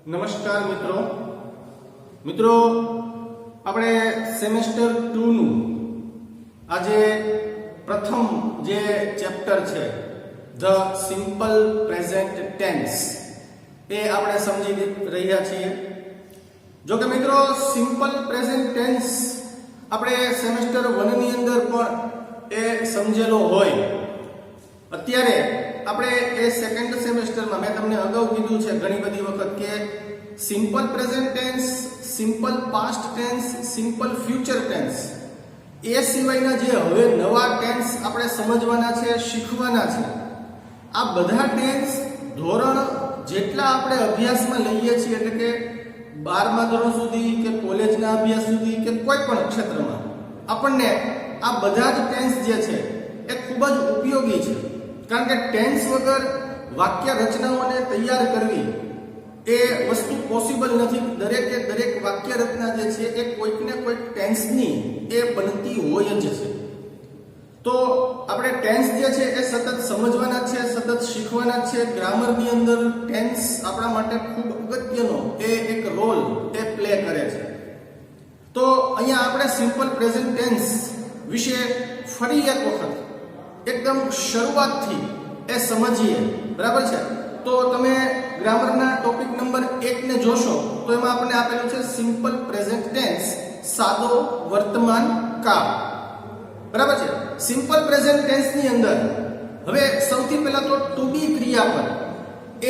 નમસ્કાર મિત્રો આપણે સેમેસ્ટર 2 નું આજે પ્રથમ જે ચેપ્ટર છે ધ સિમ્પલ પ્રેઝન્ટ ટેન્સ એ આપણે સમજી રહ્યા છીએ। જો કે મિત્રો સિમ્પલ પ્રેઝન્ટ ટેન્સ આપણે સેમેસ્ટર 1 ની અંદર પણ એ સમજેલો હોય। અત્યારે આપણે એ સેકન્ડ સેમેસ્ટરમાં મેં તમને અગાઉ કીધું છે ઘણી બધી વખત કે simple present tense, simple past tense, simple future tense એ સિવાયના જે હવે નવા ટેન્સ આપણે સમજવાના છે, શીખવાના છે, આ બધા ટેન્સ ધોરણ જેટલા આપણે અભ્યાસમાં લઈએ છીએ એટલે કે 12મા ધોરણ સુધી કે કોલેજના અભ્યાસ સુધી કે કોઈ પણ ક્ષેત્રમાં આપણને આ બધા જ ટેન્સ જે છે એ ખૂબ જ ઉપયોગી છે। કારણ કે ટેન્સ વગર વાક્ય રચનાઓને તૈયાર કરવી એ વસ્તુ પોસિબલ નથી। દરેક વાક્ય રચના જે છે એ કોઈક ને કોઈક ટેન્સની એ બનતી હોય જ છે। તો આપણે ટેન્સ જે છે એ સતત સમજવાના છે, સતત શીખવાના છે। ગ્રામરની અંદર ટેન્સ આપણા માટે ખૂબ અગત્યનો એ એક રોલ એ પ્લે કરે છે। તો અહીંયા આપણે સિમ્પલ પ્રેઝન્ટ ટેન્સ વિશે ફરી એક વખત એકદમ શરૂઆતથી એ સમજીએ, બરાબર છે। તો તમે ગ્રામરના ટોપિક નંબર 1 ને જોશો તો એમાં આપણને આપેલું છે સિમ્પલ પ્રેઝન્ટ ટેન્સ, સાદો વર્તમાન કાળ, બરાબર છે। સિમ્પલ પ્રેઝન્ટ ટેન્સ ની અંદર હવે સૌથી પહેલા તો ટુ બી ક્રિયાપદ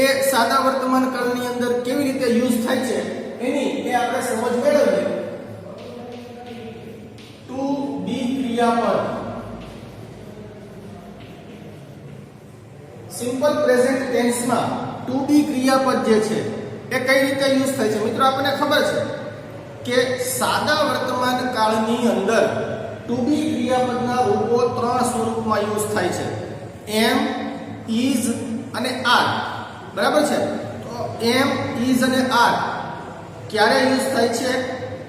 એ સાદા વર્તમાન કાળની અંદર કેવી રીતે યુઝ થાય છે એની એ આપણે સમજ મેળવીએ। ટુ બી ક્રિયાપદ સિમ્પલ પ્રેઝન્ટ ટેન્સમાં ટુ બી ક્રિયાપદ જે છે એ કઈ રીતે યુઝ થાય છે? મિત્રો આપણને ખબર છે કે સાદા વર્તમાન કાળની અંદર ટુ બી ક્રિયાપદના રૂપો 3 સ્વરૂપમાં યુઝ થાય છે, એમ, ઇઝ અને આર, બરાબર છે। તો એમ, ઇઝ અને આર ક્યારે યુઝ થાય છે,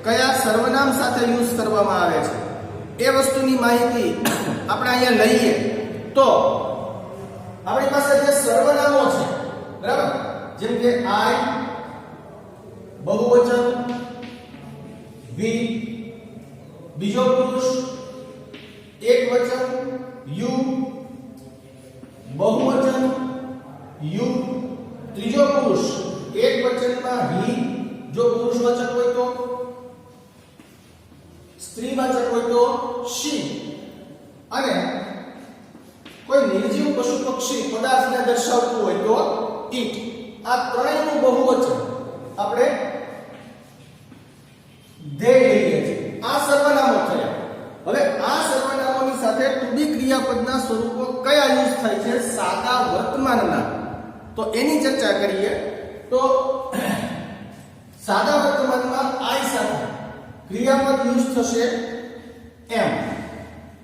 કયા સર્વનામ સાથે યુઝ કરવામાં આવે છે એ વસ્તુની માહિતી આપણે અહીંયા લઈએ તો આપણી પાસે જે સર્વનામો છે, બરાબર, જેમ કે આઈ બહુવચન, વી બીજો પુરુષ એકવચન, યુ બહુવચન, યુ ત્રીજો પુરુષ એકવચનમાં હી, જો પુરુષવાચક હોય તો, સ્ત્રીવાચક હોય તો શી, અને કોઈ નિર્જીવ પશુ પક્ષી પદાર્થને દર્શાવતું હોય તો ઇટ। આ ત્રણેયનું બહુવચન આપણે ધે લઈએ છીએ। આ સર્વનામો થયા। હવે આ સર્વનામોની સાથે ટુ બી ક્રિયાપદના સ્વરૂપો કયા યુઝ થાય છે સાદા વર્તમાનના, તો એની ચર્ચા કરીએ। તો સાદા વર્તમાનમાં આઈ સાથે ક્રિયાપદ યુઝ થશે એમ,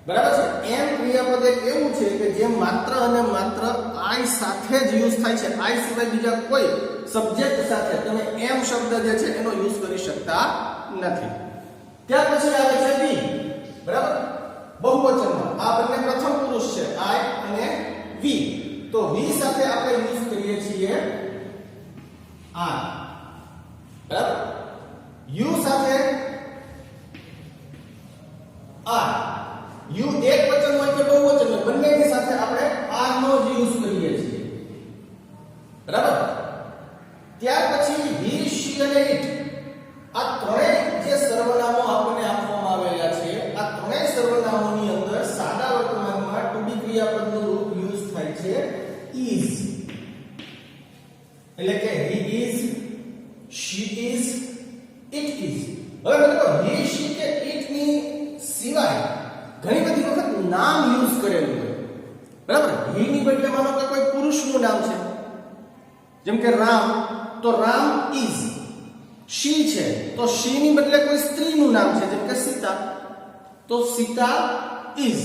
બરાબર છે। એમ ક્રિયાપદ એક એવું છે કે જે માત્ર અને માત્ર આઈ સાથે જ યુઝ થાય છે। આઈ સિવાય બીજા કોઈ સબ્જેક્ટ સાથે તમે એમ શબ્દ જે છે એનો યુઝ કરી શકતા નથી। ત્યાર પછી આવે છે વી, બરાબર, બહુવચનમાં આ બંને પ્રથમ પુરુષ છે આઈ અને વી। તો વી સાથે આપણે યુઝ કરીએ છીએ આર, બરાબર। યુ સાથે આર, યુ એક વચન હોય કે બહુવચન હોય બંનેની સાથે આપણે આર નો જ યુઝ કરીએ છીએ, બરાબર। ત્યાર પછી હી, શી અને ઇટ આ ત્રણેય જે સર્વનામો આપણને આપવામાં આવેલા છે આ ત્રણેય સર્વનામોની અંદર સાદા વર્તમાનમાં ટુ બી ક્રિયાપદનું રૂપ યુઝ થાય છે ઇઝ, એટલે કે he is, she is, it is. હવે મિત્રો હી, શી કે ઇટ ની સિવાય ઘણી બધી વખત નામ યુઝ કરેલું હોય, બરાબર। હી ની બદલે માનો કે કોઈ પુરુષનું નામ છે, જેમ કે રામ, તો રામ ઇઝ। શી છે તો શી ની બદલે કોઈ સ્ત્રીનું નામ છે, જેમ કે સીતા, તો સીતા ઇઝ।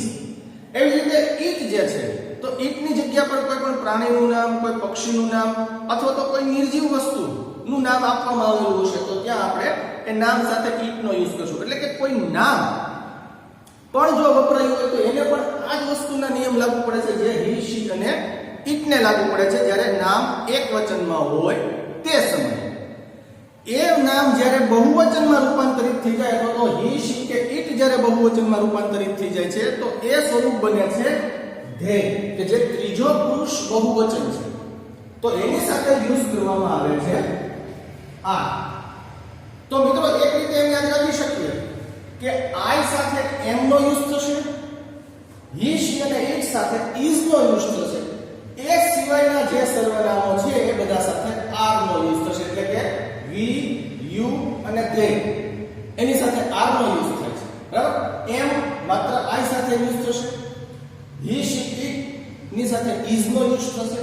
એવી રીતે ઇટ જે છે તો ઇટ ની જગ્યા પર કોઈ પણ પ્રાણીનું નામ, કોઈ પક્ષીનું નામ અથવા તો કોઈ નિર્જીવ વસ્તુનું નામ આપવામાં આવેલું હશે તો ત્યાં આપણે એ નામ સાથે ઇટ નો યુઝ કરશું। એટલે કે કોઈ નામ પણ જો વપરાયું હોય તો એને પણ આ જ વસ્તુના નિયમ લાગુ પડે છે જે હી, શી અને ઇટ ને લાગુ પડે છે જ્યારે નામ એક વચનમાં હોય તે સમયે। એ નામ જ્યારે બહુવચનમાં રૂપાંતરિત થઈ જાય અથવા તો હી શી કે ઇટ જ્યારે બહુવચનમાં રૂપાંતરિત થઈ જાય છે તો એ સ્વરૂપ બને છે ધે, કે જે ત્રીજો પુરુષ બહુવચન છે. તો એની સાથે યુઝ કરવામાં આવે છે આ. તો મિત્રો એક રીતે એમ યાદ રાખી શકીએ કે આઈ સાથે એમ નો યુઝ થશે, હી શી અને ઇટ સાથે ઇઝ નો યુઝ થશે. એ સિવાયના જે સર્વનામો છે એ બધા સાથે આર નો યુઝ થશે. એટલે કે વી, યુ અને ધે એની સાથે આર નો યુઝ થાય છે. બરાબર? એમ માત્ર આઈ સાથે યુઝ થશે, હી શી ઇટ ની સાથે ઇઝ નો યુઝ થશે,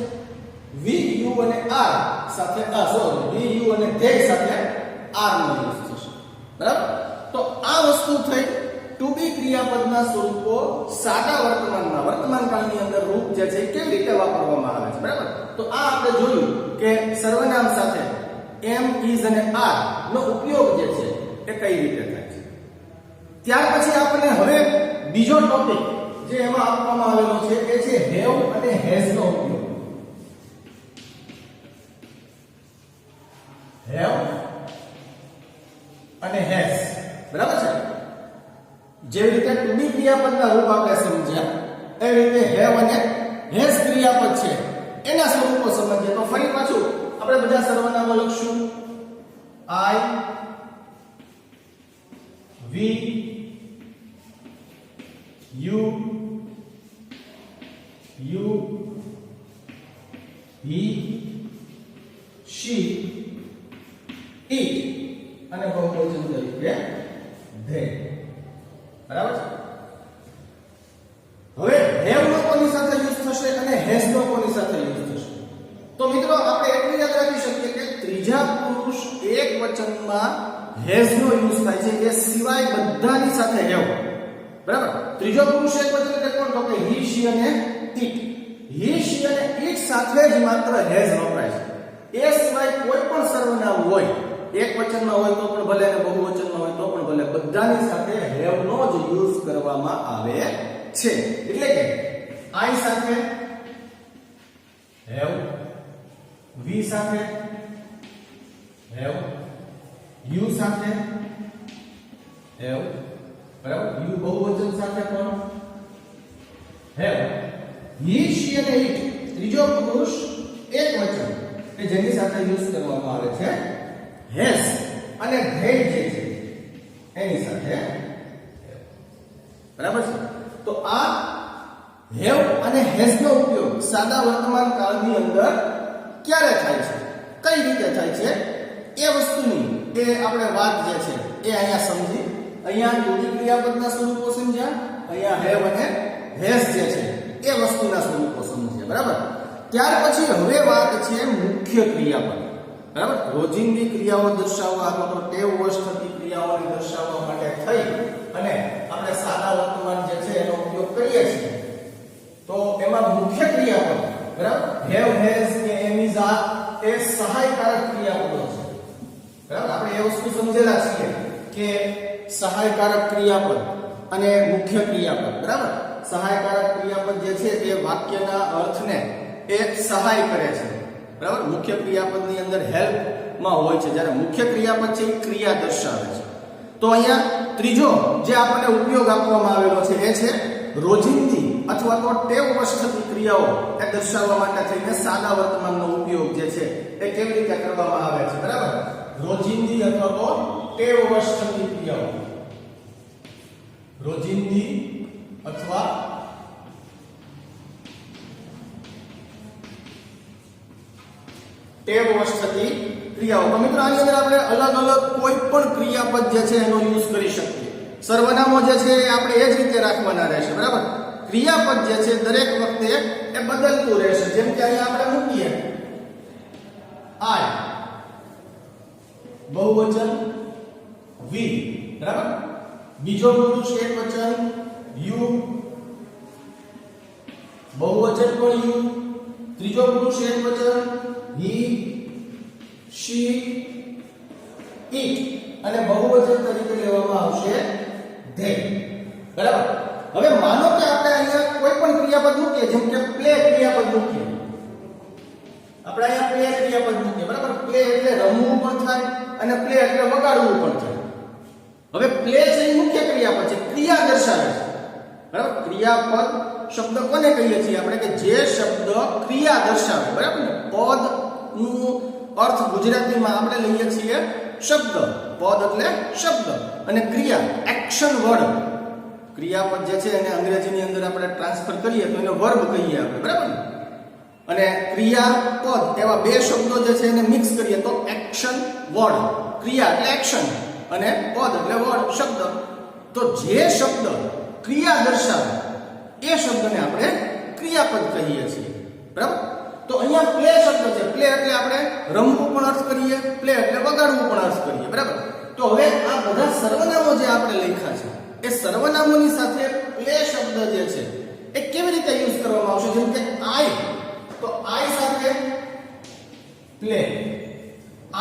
વી, યુ અને આર સાથે વી, યુ અને ધે સાથે આર નો યુઝ થશે. બરાબર? તો આ વસ્તુ થઈ ટુ બી ક્રિયાપદના સ્વરૂપો સાદા વર્તમાનમાં, વર્તમાન કાળની અંદર રૂપ જે છે કેવી રીતે વાપરવામાં આવે છે. બરાબર? તો આ આપણે જોયું કે સર્વનામ સાથે એમ, ઇઝ અને આર નો ઉપયોગ જે છે એ કઈ રીતે થાય છે. ત્યાર પછી આપણે હવે બીજો ટોપિક જે એમાં આપવામાં આવેલો છે એ છે હેવ અને હેઝ નો ઉપયોગ. હેવ અને હેઝ. બરાબર છે? જેવી રીતે ટુ બી ક્રિયાપદના રૂપ આપણે સમજ્યા એવી રીતે હેવ અને હેઝ ક્રિયાપદ છે એના સ્વરૂપો સમજીએ. તો ફરી પાછું આપણે બધા સર્વનામો લખશું. આઈ, વી, યુ, હી, શી, ઇટ અને બહુવચન તરીકે ધે. બરાબર છે? હવે હેવ નો કોની સાથે યુઝ થશે અને હેઝ નો કોની સાથે યુઝ થશે? તો મિત્રો આપણે એટલું યાદ રાખી શકીએ કે ત્રીજા પુરુષ એક વચનમાં હેઝ નો યુઝ થાય છે, એ સિવાય બધાની સાથે હેવ. બરાબર? ત્રીજો પુરુષ એક વચન એટલે કોણ? તો કે હી, શી અને ઇટ. હી, શી અને ઇટ સાથે જ માત્ર હેઝ વપરાય છે. એ સિવાય કોઈ પણ સર્વનામ હોય, એક વચનમાં હોય તો પણ ભલે અને બહુવચનમાં હોય તો પણ ભલે, બધાની સાથે હેવ નો જ યુઝ કરવામાં આવે છે. એટલે કે આઈ સાથે હેવ, વી સાથે હેવ, યુ સાથે હેવ. બરાબર? યુ બહુવચન સાથે પણ હેવ. હી, શી અને ઇટ ત્રીજો પુરુષ એક વચન કે જેની સાથે યુઝ કરવામાં આવે છે હેઝ, અને ધે જે છે એની સાથે. બરાબર છે? તો આ હેવ અને હેઝ નો ઉપયોગ સાદા વર્તમાન કાળની અંદર ક્યારે થાય છે, કઈ રીતે થાય છે એ વસ્તુની એ આપણે વાત જે છે એ અહીંયા સમજી. અહીંયા ટુ બી ક્રિયાપદના સ્વરૂપો સમજ્યા, અહીંયા હેવ અને હેઝ જે છે એ વસ્તુના સ્વરૂપો સમજ્યા. બરાબર? ત્યાર પછી હવે વાત છે મુખ્ય ક્રિયાપદ. બરાબર? રોજિંદી ક્રિયાઓ દર્શાવવા અથવા તો ટેવવશ થતી ક્રિયાઓને દર્શાવવા માટે થઈ અને આપણે સાદા વર્તમાન જે છે એનો ઉપયોગ કરીએ છીએ. તો એમાં મુખ્ય ક્રિયાપદ, બરાબર, હેવ, હેઝ કે એમ, ઇઝ, આર એ સહાયકારક ક્રિયાપદો છે. બરાબર? આપણે એ વસ્તુ સમજેલા છીએ કે સહાયકારક ક્રિયાપદ અને મુખ્ય ક્રિયાપદ. બરાબર? સહાયકારક ક્રિયાપદ જે છે એ વાક્યના અર્થને એ સહાય કરે છે. બરાબર? મુખ્ય ક્રિયાપદની અંદર હેલ્પ માં હોય છે, જ્યારે મુખ્ય ક્રિયાપદ છે એ ક્રિયા દર્શાવે છે. તો અહીંયા ત્રીજો જે આપણને ઉપયોગ આપવામાં આવેલો છે એ છે રોજિંદી અથવા તો ટેવવશ થતી ક્રિયાઓ એ દર્શાવવા માટે થઈને સાદા વર્તમાનનો ઉપયોગ જે છે એ કેવી રીતે કરવામાં આવે છે. બરાબર? રોજિંદી અથવા તો ટેવવશ થતી ક્રિયાઓ, રોજિંદી અથવા ટેવવશ થતી ક્રિયાઓ. તો મિત્રો આની અંદર આપણે અલગ અલગ કોઈ પણ ક્રિયાપદ જે છે એનો યુઝ કરી શકીએ. સર્વનામો જે છે એ આપણે એ જ રીતે રાખવાના રહેશે. બરાબર? ક્રિયાપદ જે છે દરેક વખતે એ બદલતું રહેશે. જેમ કે અહીંયા આપણે મૂકીએ આઈ, બહુવચન વી. બરાબર? બીજો પુરુષ એક વચન યુ, બહુવચન પણ યુ. ત્રીજો પુરુષ એક વચન હી, શી, ઇટ અને બહુવચન તરીકે લેવામાં આવશે ધે. બરાબર? હવે માનો કે આપણે અહીંયા કોઈ પણ ક્રિયાપદ મૂકીએ, જેમ કે પ્લે ક્રિયાપદ મૂકીએ. આપણે અહીંયા પ્લે ક્રિયાપદ મૂકીએ. શકીએ, બરાબર. પ્લે એટલે રમવું પણ થાય અને પ્લે એટલે વગાડવું પણ થાય. હવે પ્લે છે એ મુખ્ય ક્રિયાપદ છે, ક્રિયા દર્શાવે છે, બરાબર. ક્રિયાપદ શબ્દ કોને કહીએ છીએ આપણે? કે જે શબ્દ ક્રિયા દર્શાવે, બરાબર ને. પદ નું અર્થ ગુજરાતીમાં આપણે લઈએ છીએ શબ્દ. પદ એટલે શબ્દ અને ક્રિયા એક્શન વર્ડ. ક્રિયાપદ જે છે એને અંગ્રેજીની અંદર આપણે ટ્રાન્સફર કરીએ તો એને વર્બ કહીએ આપણે, બરાબર ને. અને ક્રિયાપદ એવા બે શબ્દો જે છે એને મિક્સ કરીએ તો એક્શન વર્ડ. ક્રિયા એટલે એક્શન અને પદ એટલે વર્ડ, શબ્દ. તો જે શબ્દ ક્રિયા દર્શાવે એ શબ્દને આપણે ક્રિયાપદ કહીએ છીએ, બરાબર. તો અહીંયા પ્લે શબ્દ છે. પ્લે એટલે આપણે રમવું પણ અર્થ કરીએ, પ્લે એટલે વગાડવું પણ અર્થ કરીએ, બરાબર. તો હવે આ બધા સર્વનામો જે આપણે લખ્યા છે એ સર્વનામોની સાથે પ્લે શબ્દ જે છે એ કેવી રીતે યુઝ કરવામાં આવશે? જેમ કે આઈ, તો આઈ સાથે પ્લે,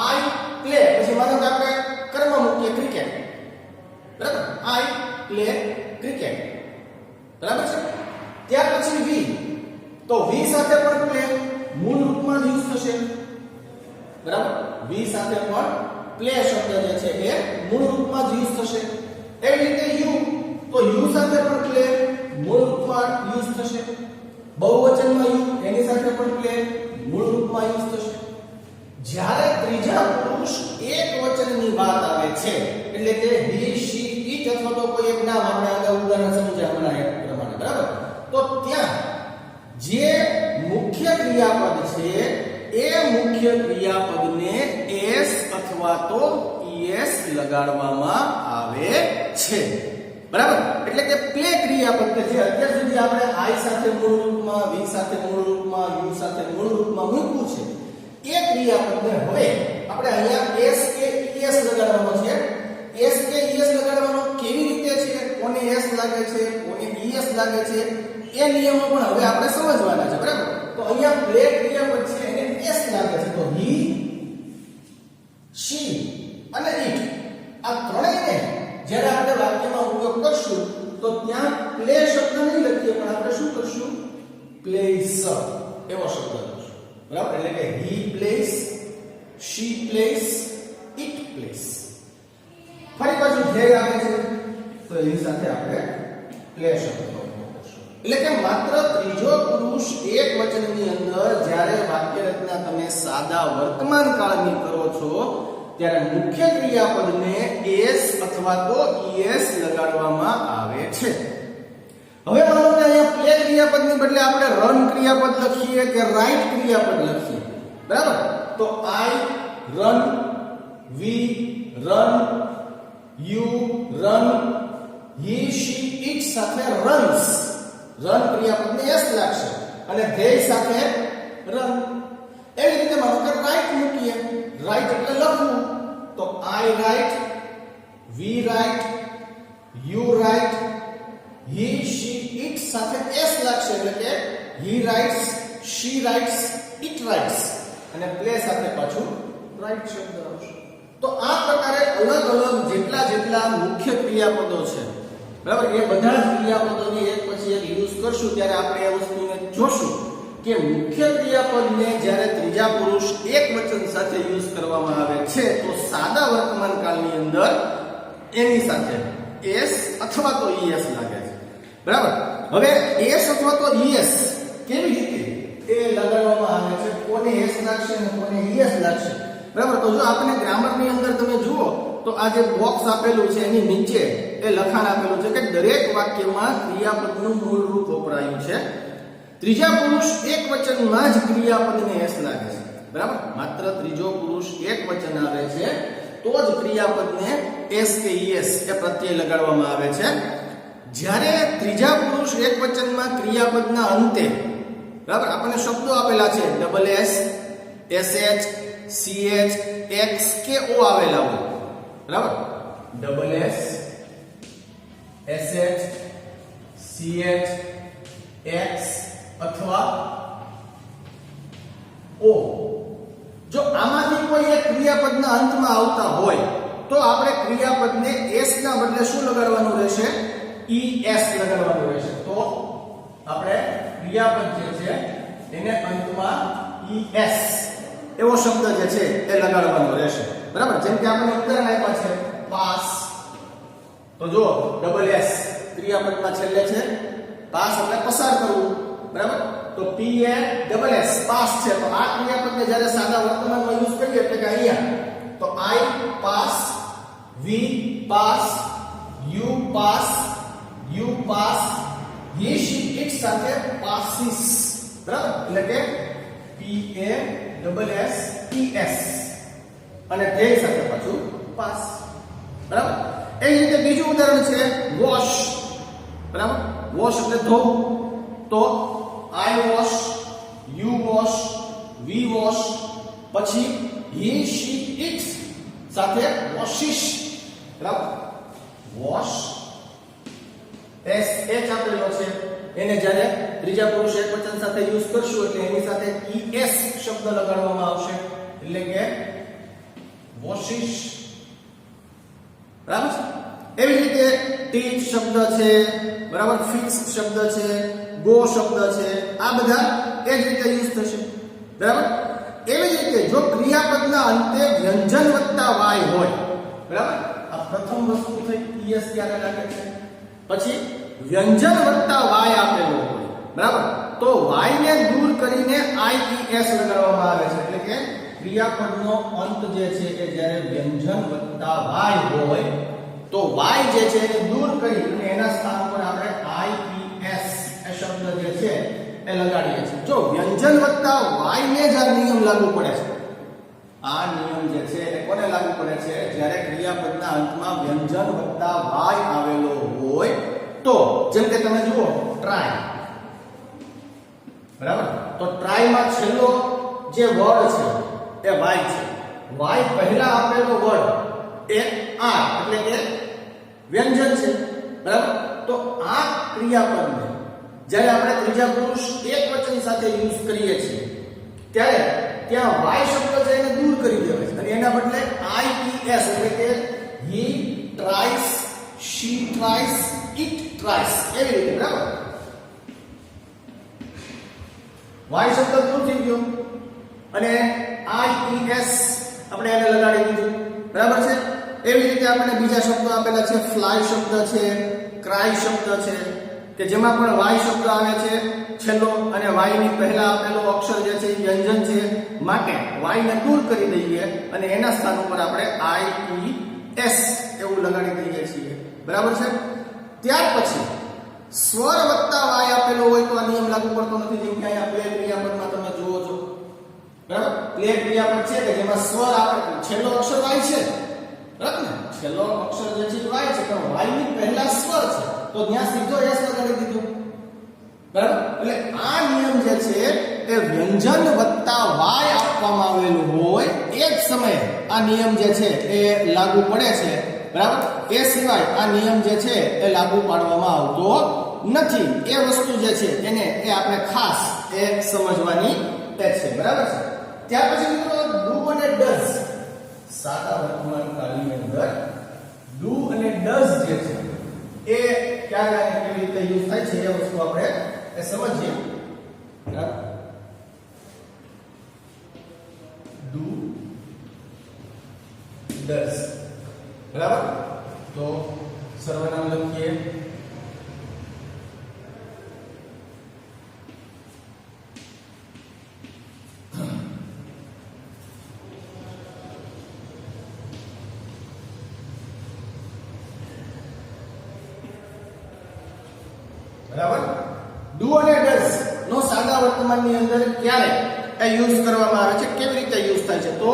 આઈ પ્લે. પછી માનો કે આપણે કર્મ મૂકીએ ક્રિકેટ, બરાબર. આઈ પ્લે ક્રિકેટ, બરાબર છે. ત્યાર પછી વી, તો વી સાથે પણ પ્લે મૂળ રૂપમાં યુઝ થશે, બરાબર. વી સાથે પણ પ્લે શબ્દ જે છે એ મૂળ રૂપમાં જ યુઝ થશે. એવી રીતે યુ, તો યુ સાથે પણ પ્લે મૂળ રૂપમાં યુઝ થશે. બહુવચનમાં યુ એની સાથે પણ પ્લે મૂળ રૂપમાં યુઝ થશે. જ્યારે ત્રીજા પુરુષ એક વચનની વાત આવે છે એટલે કે હી, શી, ઈટ અથવા તો કોઈ એક નામ આપણે આગળ ઉદાહરણ સમજ્યા હમણાં એ પ્રમાણે, બરાબર. તો ત્યાં જે મુખ્ય ક્રિયાપદ છે એ મુખ્ય ક્રિયાપદને એસ અથવા તો ઈએસ લગાડવામાં આવે છે, બરાબર. એટલે કે પ્લે ક્રિયાપદ કે જે અત્યાર સુધી આપણે આઈ સાથે મૂળ રૂપમાં, વી સાથે મૂળ રૂપમાં, યુ સાથે મૂળ રૂપમાં મૂક્યું છે એ ક્રિયાપદને હવે આપણે અહીંયા એસ કે ઈએસ લગાડવાનો છે. એસ કે ઈએસ લગાડવાનો કેવી રીતે છે, કોને એસ લાગે છે, કોને ઈએસ લાગે છે એ નિયમો પણ હવે આપણે સમજવાના છે, બરાબર. તો અહીંયા પ્લે ક્રિયાપદ છે એને એસ લાગે છે. તો હી, શી અને ઈટ આ ત્રણેયને જ્યારે આપણે વાક્યમાં ઉપયોગ કરશું તો ત્યાં પ્લે શબ્દ નહીં લખીએ પણ આપણે શું કરશું? પ્લેસ એવો શબ્દ લખશું, બરાબર. એટલે કે he place, she place, it place. ફરી પાછું ધ્યેય આવે છે તો એની સાથે આપણે પ્લે શબ્દ. એટલે કે માત્ર ત્રીજો પુરુષ એક વચનની અંદર જ્યારે વાક્ય રચના તમે સાદા વર્તમાન કાળની કરો છો ત્યારે મુખ્ય ક્રિયાપદને એસ અથવા તો ઈએસ લગાડવામાં આવે છે. હવે માનો કે અહીંયા પ્લે ક્રિયાપદની બદલે આપણે રન ક્રિયાપદ લખીએ કે રાઇટ ક્રિયાપદ લખીએ, બરાબર. તો I run, we run, you run, he, she, it સાથે રન્સ. રન ક્રિયાપદને એસ લાગશે અને ધ્યેય સાથે રન. એવી રીતે માનો કે રાઇટ મૂકીએ, રાઇટ એટલે લખવું. તો I write, we write, you write, he, she, it સાથે એસ લાગશે એટલે કે he writes, she writes, it writes અને પ્લે સાથે પાછું રાઇટ શબ્દ આવશે. તો આ પ્રકારે અલગ અલગ જેટલા મુખ્ય ક્રિયાપદો છે, બરાબર, એ બધા જ ક્રિયાપદોની એક પછી એક યુઝ કરશું ત્યારે આપણે એ વસ્તુને જોશું કે મુખ્ય ક્રિયાપદને જ્યારે ત્રીજા પુરુષ એક વચન સાથે યુઝ કરવામાં આવે છે તો સાદા વર્તમાન કાળની અંદર એની સાથે એસ અથવા તો ઈએસ લાગે છે, બરાબર. હવે એસ અથવા તો ઈએસ કેવી રીતે એ લગાડવામાં આવે છે, કોને એસ લાગશે અને કોને ઈએસ લાગશે, બરાબર. તો જો આપણે ગ્રામરની અંદર તમે જુઓ તો આ જે બોક્સ આપેલું છે એની નીચે એ લખાણ આપેલું છે કે દરેક વાક્યમાં ક્રિયાપદનું મૂળ રૂપ વપરાયું છે. ત્રીજા પુરુષ એક વચનમાં જ ક્રિયાપદને એસ લાગે છે, બરાબર. માત્ર ત્રીજો પુરુષ એક વચન આવે છે તો જ ક્રિયાપદને એસ કે ઈએસ એ પ્રત્યય લગાડવામાં આવે છે. જ્યારે ત્રીજા પુરુષ એક વચનમાં ક્રિયાપદના અંતે, બરાબર, આપણને શબ્દો આપેલા છે double S, SH, CH, x કે ઓ આવેલા હોય, બરાબર. Double S, SH, CH, x અથવા ઓ. જો આમાંથી કોઈ એક ક્રિયાપદના અંતમાં આવતા હોય તો આપણે ક્રિયાપદને એસ ના બદલે શું લગાડવાનું રહેશે? ઈએસ લગાડવાનું રહેશે. તો આપણે ક્રિયાપદ જે છે એને અંતમાં ઈએસ એવો શબ્દ જે છે એ લગાડવાનો રહેશે બરાબર જેમ કે આપણે ઉદાહરણ આપ્યા છે પાસ તો જો ડબલ એસ ક્રિયાપદમાં છેલ્લે છે પાસ એટલે પસાર કરવું બરાબર તો પી એ ડબલ એસ પાસ છે તો આ ક્રિયાપદને જ્યારે સાદા વર્તમાનમાં યુઝ કરીએ એટલે કે અહીંયા તો I pass we pass you pass he she it સાથે પાસીસ બરાબર એટલે કે P A double S E S અને ધ્યેય સાથે પાછું પાસ બરાબર એ જ રીતે બીજું ઉદાહરણ છે વોશ બરાબર વોશ એટલે ધોવું તો I wash you wash we wash પછી હી શી ઇટ સાથે વોશિશ બરાબર વોશ એસ એચ આપેલો છે એને જ્યારે ત્રીજા પુરુષ એકવચન સાથે યુઝ કરશું એટલે એની સાથે ઈએસ શબ્દ લગાડવામાં આવશે એટલે કે વોશિશ બરાબર એવી રીતે ટીચ શબ્દ છે બરાબર ફિક્સ શબ્દ છે ગો શબ્દ છે આ બધા એ જ રીતે યુઝ થશે બરાબર એવી જ રીતે જો ક્રિયાપદના અંતે વ્યંજન વત્તા વાય હોય બરાબર આ પ્રથમ વસ્તુ થઈ ઈએસ ક્યારે લાગે છે પછી વ્યંજન વત્તા વાય આપેલો હોય બરાબર તો વાય ને દૂર કરીને આઈઈએસ લગાડવામાં આવે છે એટલે કે ક્રિયાપદનો અંત જે છે એ જ્યારે વ્યંજન વત્તા વાય હોય તો વાય જે છે એને દૂર કરી અને એના સ્થાન પર આપણે આઈઈએસ એ શબ્દ જે છે એ લગાડીએ છીએ જો વ્યંજન વત્તા વાય ને જ આ નિયમ લાગુ પડે છે આ નિયમ જે છે એ કોને લાગુ પડે છે જ્યારે ક્રિયાપદના અંતમાં વ્યંજન વત્તા વાય આવેલો હોય તો જેમ કે તમે જુઓ ટ્રાય બરાબર તો ટ્રાય માં છેલ્લો જે વર્ડ છે એ વાય છે વાય પહેલા આપેલો વર્ડ એ આ એટલે કે વ્યંજન છે બરાબર તો આ ક્રિયાપદને જ્યારે આપણે ત્રીજા પુરુષ એકવચન સાથે યુઝ કરીએ છીએ ત્યારે ત્યાં વાય શબ્દ છે એને દૂર કરી દેવાય છે અને એના બદલે આઈઈએસ એટલે કે હી ટ્રાઇસ શી ટ્રાઇસ ઇટ ટ્રાઇસ એવી રીતે બરાબર વાય શબ્દ દૂર થઈ ગયો અને આઈઈએસ આપણે એને લગાડી દીધું બરાબર છે એવી રીતે આપણે બીજા શબ્દો આપેલા છે ફ્લાય શબ્દ છે ક્રાય શબ્દ છે કે જેમાં પણ વાય શબ્દ આવે છે છેલ્લો અને વાય ની પહેલા આપેલો અક્ષર જે છે એ વ્યંજન છે માટે વાય ને દૂર કરી દઈએ અને એના સ્થાન ઉપર આપણે આઈઈએસ એવું લગાડી દઈએ છીએ બરાબર છે ત્યાર પછી સ્વર વત્તા વાય આપેલો હોય તો આ નિયમ લાગુ પડતો નથી જેમ કે અહીંયા પ્લે ક્રિયાપદમાં તમે જુઓ છો બરાબર પ્લે ક્રિયાપદ છે કે જેમાં સ્વર આપણે છેલ્લો અક્ષર વાય છે બરાબર ને છેલ્લો અક્ષર જે છે વાય છે પણ વાય ની પહેલા સ્વર છે તો ત્યાં સીધો એસ લગાડી દીધો બરાબર એટલે આ નિયમ જે છે એ વ્યંજન વત્તા વાય આપવામાં આવેલું હોય એ જ સમયે આ નિયમ જે છે એ લાગુ પડે છે બરાબર એ સિવાય આ નિયમ જે છે એ લાગુ પાડવામાં આવતો નથી એ વસ્તુ જે છે એને એ આપણે ખાસ એ સમજવાની છે બરાબર છે ત્યાર પછી મિત્રો ડુ અને ડઝ સાદા વર્તમાન કાળની અંદર ડુ અને ડઝ જે છે એ ક્યારે અને કેવી રીતે યુઝ થાય છે એ વસ્તુ આપણે એ સમજીએ બરાબર ડુ ડઝ બરાબર તો સર્વનામ લખીએ બરાબર ડુ અને ડઝ નો સાદા વર્તમાનની અંદર ક્યારે એ યુઝ કરવામાં આવે છે કેવી રીતે યુઝ થાય છે તો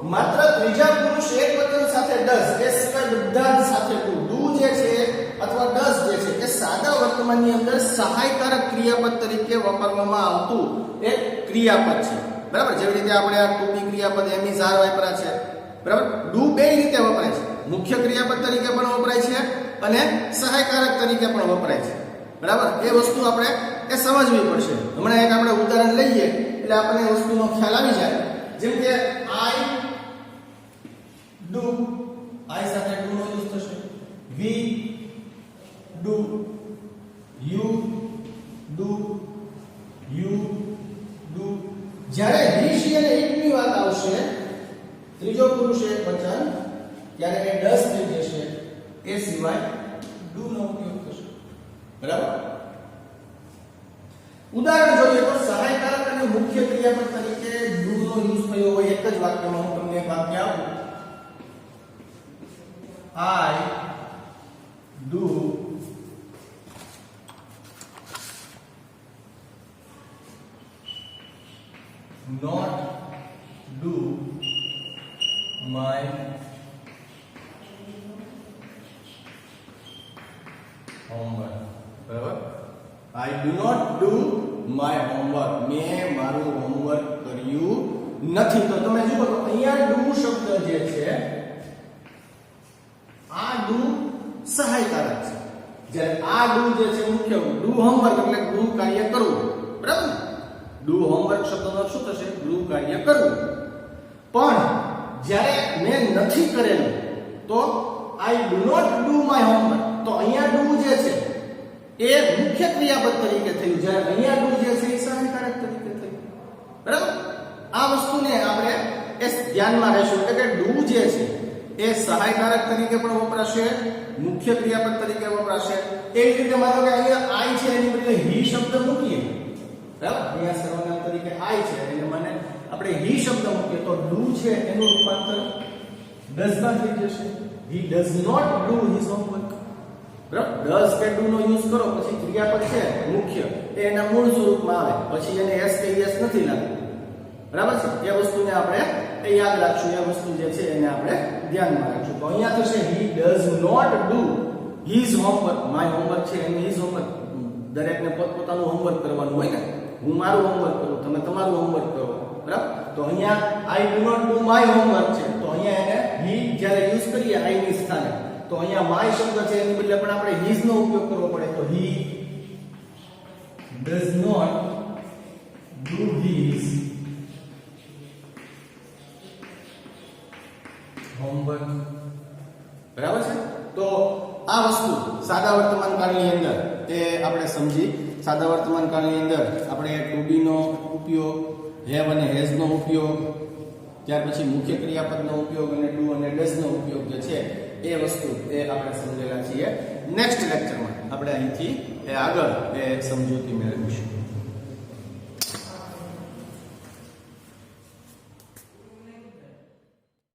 માત્ર ત્રીજા પુરુષ એકવચન સાથે ડઝ એ સિવાય બધા જ સાથે ડુ જે છે અથવા ડઝ જે છે એ સાદા વર્તમાનની અંદર સહાયકારક ક્રિયાપદ તરીકે વાપરવામાં આવતું એક ક્રિયાપદ છે બરાબર જેવી રીતે આપણે આ ટુ બી ક્રિયાપદ એમ ઇઝ આર વાપર્યા છે બરાબર ડુ બે રીતે વપરાય છે મુખ્ય ક્રિયાપદ તરીકે પણ વપરાય છે અને સહાયકારક તરીકે પણ વપરાય છે બરાબર એ વસ્તુ આપણે એ સમજવી પડશે હમણાં એક આપણે ઉદાહરણ લઈએ એટલે આપણને એ વસ્તુનો ખ્યાલ આવી જાય જેમ કે આઈ ડુ આઈ સાથે ડુ નો યુઝ થશે વી ડુ યુ ડુ જ્યારે હી શી અને ઇટ ની ની વાત આવશે, ત્રીજો પુરુષ એકવચન, ત્યારે એ does થઈ જશે, એ સિવાય do નો ઉપયોગ થશે. બરાબર? ઉદાહરણ જોઈએ તો સહાયકારક અને મુખ્ય ક્રિયાપદ તરીકે do નો યુઝ થયો હોય એક જ વાક્યમાં. હું તમને એક વાક્ય આપું. I do not do my homework. બરાબર? I do not do my homework. મેં મારું હોમવર્ક કર્યું નથી. તો તમે જુઓ તો અહીંયા do શબ્દ જે છે આ do સહાયકારક છે. જ્યારે આ do જે છે મુખ્ય do homework એટલે ગૃહ કાર્ય કરવું. બરાબર? do homework શબ્દનો અર્થ શું થશે? ગૃહ કાર્ય કરવું. પણ જ્યારે મેં નથી કરેલું તો I do not do my homework. તો અહીંયા do જે છે એ મુખ્ય ક્રિયાપદ તરીકે થયું, જ્યારે અહીંયા do જે છે એ સહાયકારક તરીકે થયું. બરાબર? આ વસ્તુને આપણે ધ્યાનમાં રહેશું. એટલે કે do જે છે એ સહાયકારક તરીકે પણ વપરાશે, મુખ્ય ક્રિયાપદ તરીકે વપરાશે. એ જ રીતે માનો કે અહીંયા I છે એની બદલે he શબ્દ મૂકીએ. બરાબર? અહીંયા સર્વનામ તરીકે I છે એટલે મને આપણે he શબ્દ મૂકીએ તો do છે એનું રૂપાંતર does માં થઈ જશે. He does not do his homework. બરાબર? does કે do નો યુઝ કરો પછી ક્રિયાપદ છે મુખ્ય એ એના મૂળ સ્વરૂપમાં આવે, પછી એને s કે yes નથી લાગતું. બરાબર છે? એ વસ્તુને આપણે યાદ રાખશું, એ વસ્તુ જે છે એને આપણે ધ્યાનમાં રાખશું. તો અહીંયા થશે he does not do his homework. my homework છે એનું his homework. દરેકને પોતપોતાનું હોમવર્ક કરવાનું હોય ને. હું મારું હોમવર્ક કરું, તમે તમારું હોમવર્ક કરો. બરાબર? તો અહીંયા I do not do my homework છે. તો અહીંયા એને he જ્યારે યુઝ કરીએ I ની સ્થાને તો અહીંયા my શબ્દ છે એની બદલે પણ આપણે his નો ઉપયોગ કરવો પડે. તો he does not do his homework. બરાબર છે? તો આ વસ્તુ સાદા વર્તમાન કાળની અંદર તે આપણે સમજી. સાદા વર્તમાન કાળની અંદર આપણે to be નો ઉપયોગ, have અને has નો ઉપયોગ, ત્યાર પછી મુખ્ય ક્રિયાપદનો ઉપયોગ અને do અને does નો ઉપયોગ જે છે એ વસ્તુ એ આપણે સમજેલા છીએ. નેક્સ્ટ લેક્ચરમાં આપણે અહીંથી આગળ એ સમજૂતી મેળવીશું.